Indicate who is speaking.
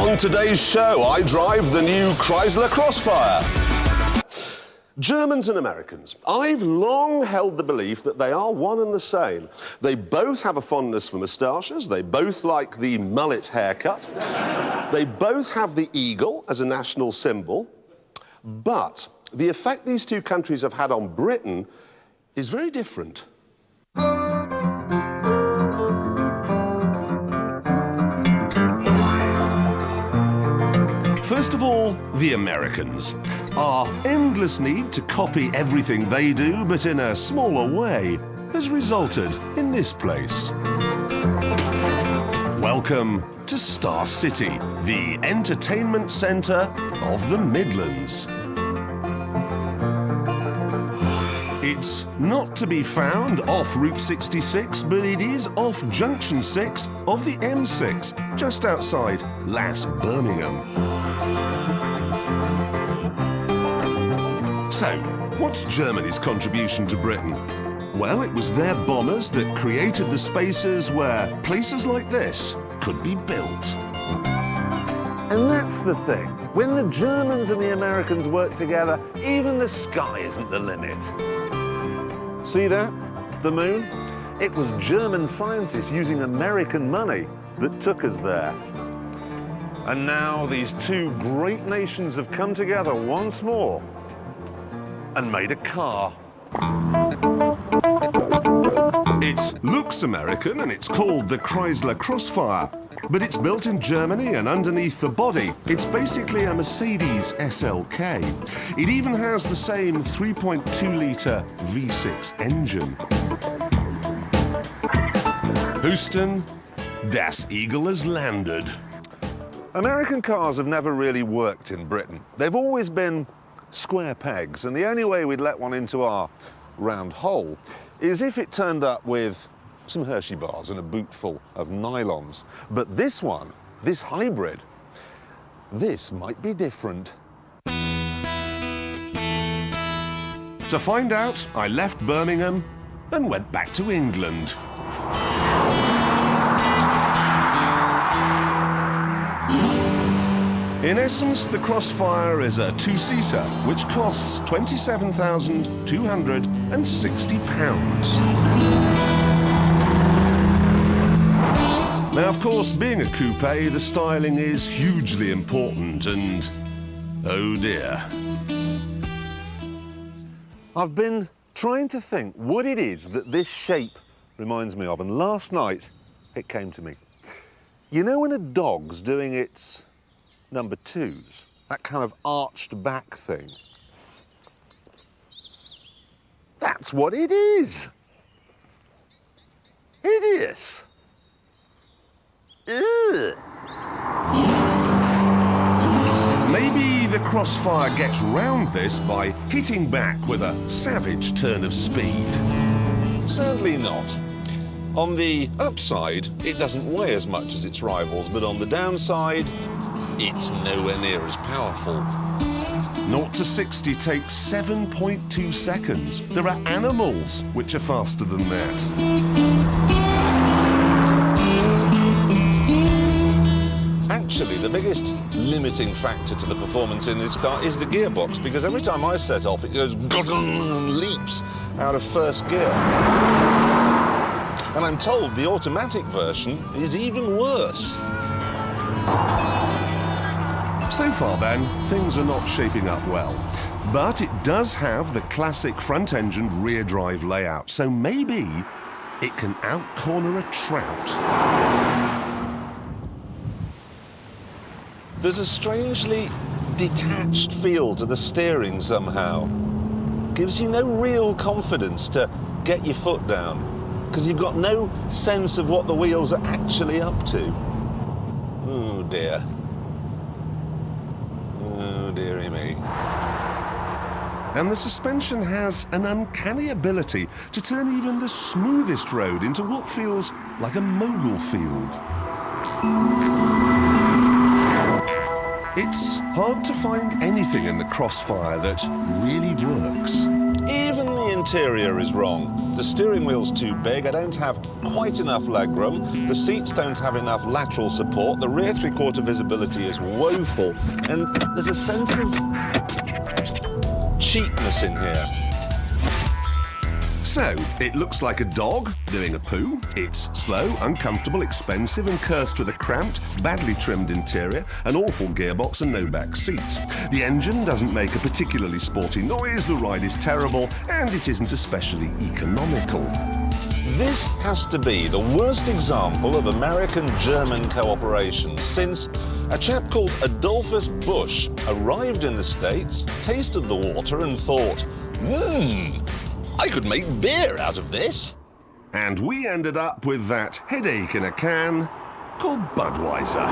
Speaker 1: On today's show, I drive the new Chrysler Crossfire. Germans and Americans. I've long held the belief that they are one and the same. They both have a fondness for moustaches. They both like the mullet haircut. They both have the eagle as a national symbol. But the effect these two countries have had on Britain is very different. First of all, the Americans. Our endless need to copy everything they do, but in a smaller way, has resulted in this place. Welcome to Star City, the entertainment centre of the Midlands. It's not to be found off Route 66, but it is off Junction 6 of the M6, just outside Las Birmingham. So, what's Germany's contribution to Britain? Well, it was their bombers that created the spaces where places like this could be built.
Speaker 2: And that's the thing. When the Germans and the Americans work together, even the sky isn't the limit. See that? The moon? It was German scientists using American money that took us there. And now these two great nations have come together once more and made a car.
Speaker 1: It looks American and it's called the Chrysler Crossfire, but it's built in Germany and underneath the body, it's basically a Mercedes SLK. It even has the same 3.2-litre V6 engine. Houston, Das Eagle has landed.
Speaker 2: American cars have never really worked in Britain. They've always been square pegs, and the only way we'd let one into our round hole is if it turned up with some Hershey bars and a boot full of nylons. But this one, this hybrid, this might be different.
Speaker 1: To find out, I left Birmingham and went back to England. In essence, the Crossfire is a two-seater, which costs £27,260. Now, of course, being a coupe, the styling is hugely important, and oh dear.
Speaker 2: I've been trying to think what it is that this shape reminds me of, and last night it came to me. You know when a dog's doing its number twos, that kind of arched back thing? That's what it is. Hideous. Ugh.
Speaker 1: Maybe the Crossfire gets round this by hitting back with a savage turn of speed.
Speaker 2: Certainly not. On the upside, it doesn't weigh as much as its rivals, but on the downside, it's nowhere near as powerful.
Speaker 1: 0 to 60 takes 7.2 seconds. There are animals which are faster than that.
Speaker 2: Actually, the biggest limiting factor to the performance in this car is the gearbox, because every time I set off, it goes and leaps out of first gear. And I'm told the automatic version is even worse.
Speaker 1: So far, then, things are not shaping up well. But it does have the classic front-engined rear-drive layout, so maybe it can out-corner a trout.
Speaker 2: There's a strangely detached feel to the steering somehow. Gives you no real confidence to get your foot down, because you've got no sense of what the wheels are actually up to. Oh dear. Oh dearie me.
Speaker 1: And the suspension has an uncanny ability to turn even the smoothest road into what feels like a mogul field. It's hard to find anything in the Crossfire that really works.
Speaker 3: Even the interior is wrong. The steering wheel's too big, I don't have quite enough legroom, the seats don't have enough lateral support, the rear three-quarter visibility is woeful, and there's a sense of cheapness in here.
Speaker 1: So, it looks like a dog doing a poo. It's slow, uncomfortable, expensive, and cursed with a cramped, badly trimmed interior, an awful gearbox, and no back seats. The engine doesn't make a particularly sporty noise, the ride is terrible, and it isn't especially economical.
Speaker 3: This has to be the worst example of American-German cooperation since a chap called Adolphus Busch arrived in the States, tasted the water, and thought, I could make beer out of this.
Speaker 1: And we ended up with that headache in a can called Budweiser.